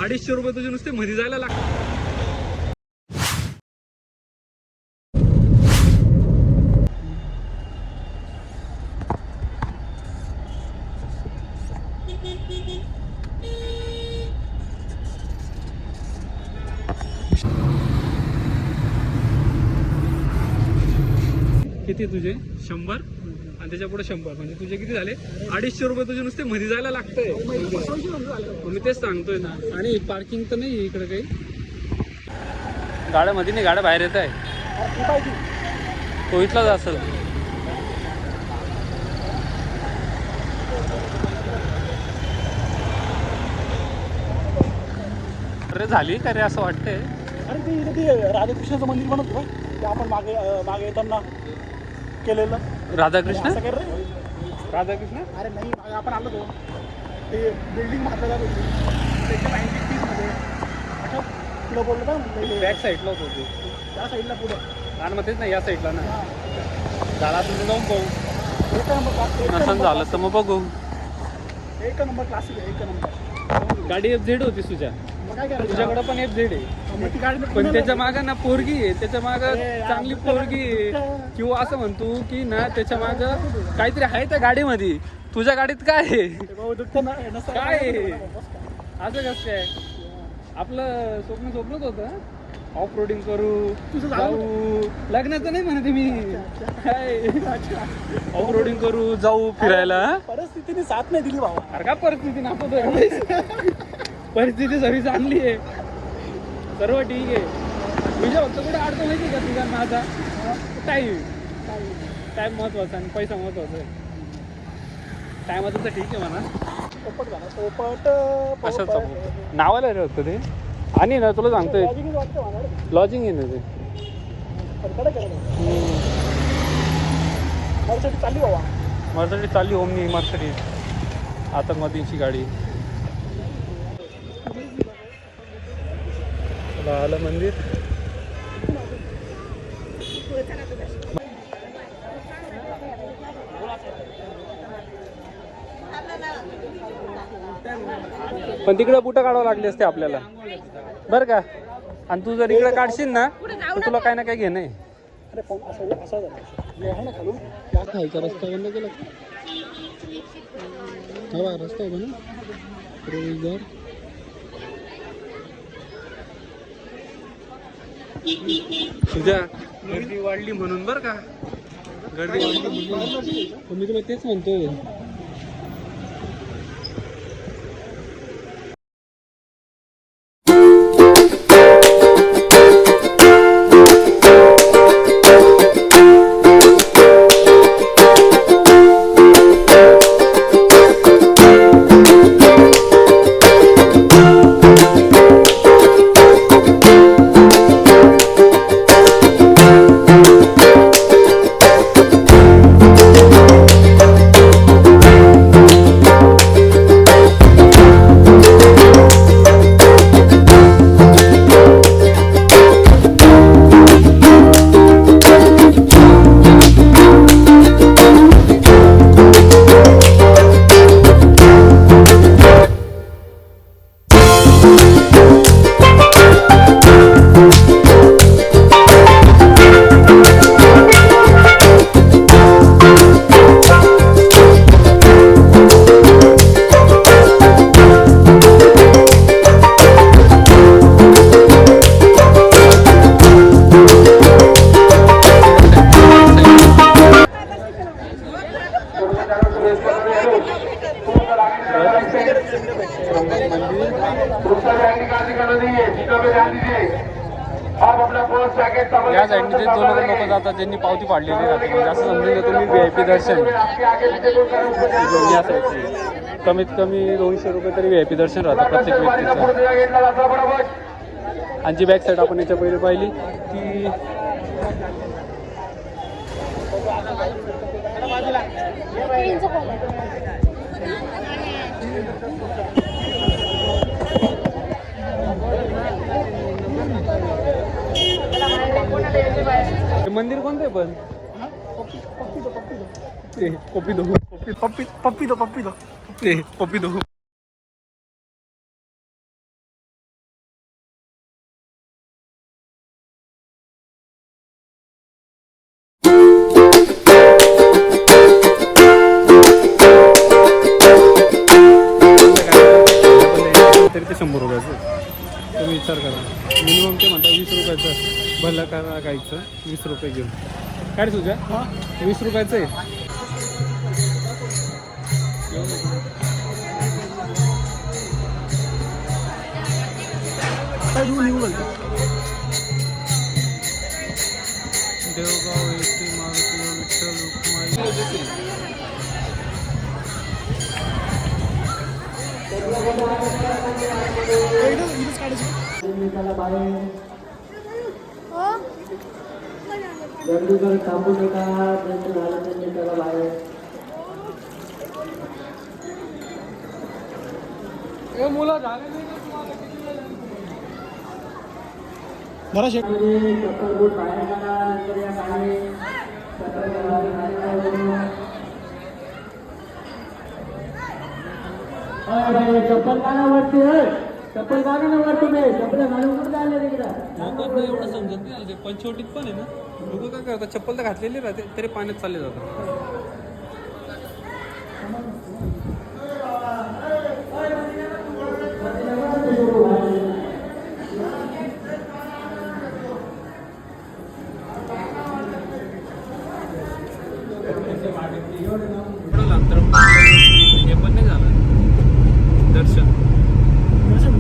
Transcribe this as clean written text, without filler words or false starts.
250 रुपये तुझे नुसते मध्ये जायला लागतात. किती तुझे 100 आणि त्याच्या पुढे 100 म्हणजे तुझे किती झाले 250 रुपये तुझे नुसते मध्ये जायला लागतंय. मी तेच सांगतोय ना. आणि पार्किंग तर नाही इकडे काही गाड्यामध्ये नाही, गाड्या बाहेर येत आहे. तो इथलाच असेल. अरे झाली का रे असं वाटतंय. अरे ते इथे ते राधाकृष्णाचं मंदिर बनत होतं ते आपण मागे मागे येताना केलेलं. राधाकृष्ण राधाकृष्ण अरे नाही मागे आपण आलो तो ते बिल्डिंग मारलेला त्याच्या 90s मध्ये तुला बोललो का म्हटलं बॅक साईडला होतो ते. त्या साईडला पुढं आणि मग तेच ना या साईडला ना झाला तुम्ही जाऊन पाहू. एक नंबर नसन झालं तर मग बघू. एक नंबर क्लासिक आहे. एक नंबर गाडी FZ होती तुझ्या. मग काय करायचं तुझ्याकडे पण FZ आहे. मग ती गाडी पण त्याच्या मागं ना पोरगी आहे. त्याच्या मागं चांगली पोरगी आहे. किंवा असं म्हणतो की ना त्याच्या मागं काहीतरी आहे त्या गाडीमध्ये. तुझ्या गाडीत काय आहे काय आहे? असं कसं काय. आपलं स्वप्नच होतं ऑफ रोडिंग करू तुझं जाऊ. लग्नाचं नाही म्हणते मी काय ऑफ रोडिंग करू जाऊ फिरायला. परिस्थितीने साथ नाही दिली बाबा. अरे का परिस्थिती नापतोय. परिस्थिती सगळी चांगली आहे, सर्व ठीक आहे. तुझ्या फक्त कुठे अडतो माहिती का तुझा माझा टाईम महत्वाचा आणि पैसा महत्वाचा आहे. टायमाचं तर ठीक आहे म्हणा. पोपट झाला पोपट कशाचं नावाला रे होतं ते. आणि ना तुला सांगतोय लॉजिंग आहे ना ते. मर्सिडीज चालली बाबा. मर्सिडीज चालली ओमनी मर्सिडीज आतंकवादींची गाडी. आलं मंदिर. पण तिकडे बुटं काढावं लागले असते आपल्याला बरं का. आणि तू जर इकडे काढशील ना तर तुला काही ना काही घेणं आहे. अरे असं आहे ना खालून खायचा रस्ता बंद केला. हा रस्ता होता ना रोजगार. तुझ्या गर्दी वाढली म्हणून बरं का. गर्दी वाढली म्हणून मी तुला तेच म्हणतोय. या साईडने जे दोन लोक जातात ज्यांनी पावती पाडलेली राहते म्हणजे असं समजून घेतो मी VIP दर्शन. या साईडची कमीत कमी 200 रुपये तरी VIP दर्शन राहतं प्रत्येक व्यक्तीचं. आणि जी बॅक साईड आपण याच्या पहिले पाहिली ती मंदिर कोणतं आहे पण पप्पी दो तरी ते 100 रुपयाचं आहे. तुम्ही विचार करा. मिनिमम ते म्हणतात 20 रुपयाचं भलं करा गायचं 20 रुपये घेऊन. काय रे तुझ्या? हां 20 रुपयाचं आहे. काय घेऊन निघू घालतो. देवगाव येथे मारुती विठ्ठल रुक्माई इथंच काढायचं. मुलं झाले नाही का तुम्हाला? जरा शेक. चप्पल कानावरती चप्पल कानावर तुम्ही चप्पल घालून कुठे आले तिकडे लोकांना एवढं समजत नाही आलं. ते पंचवटीत पण आहे ना, लोक काय करतात चप्पल तर घातलेली राहते तरी पाण्यात चालले जातात.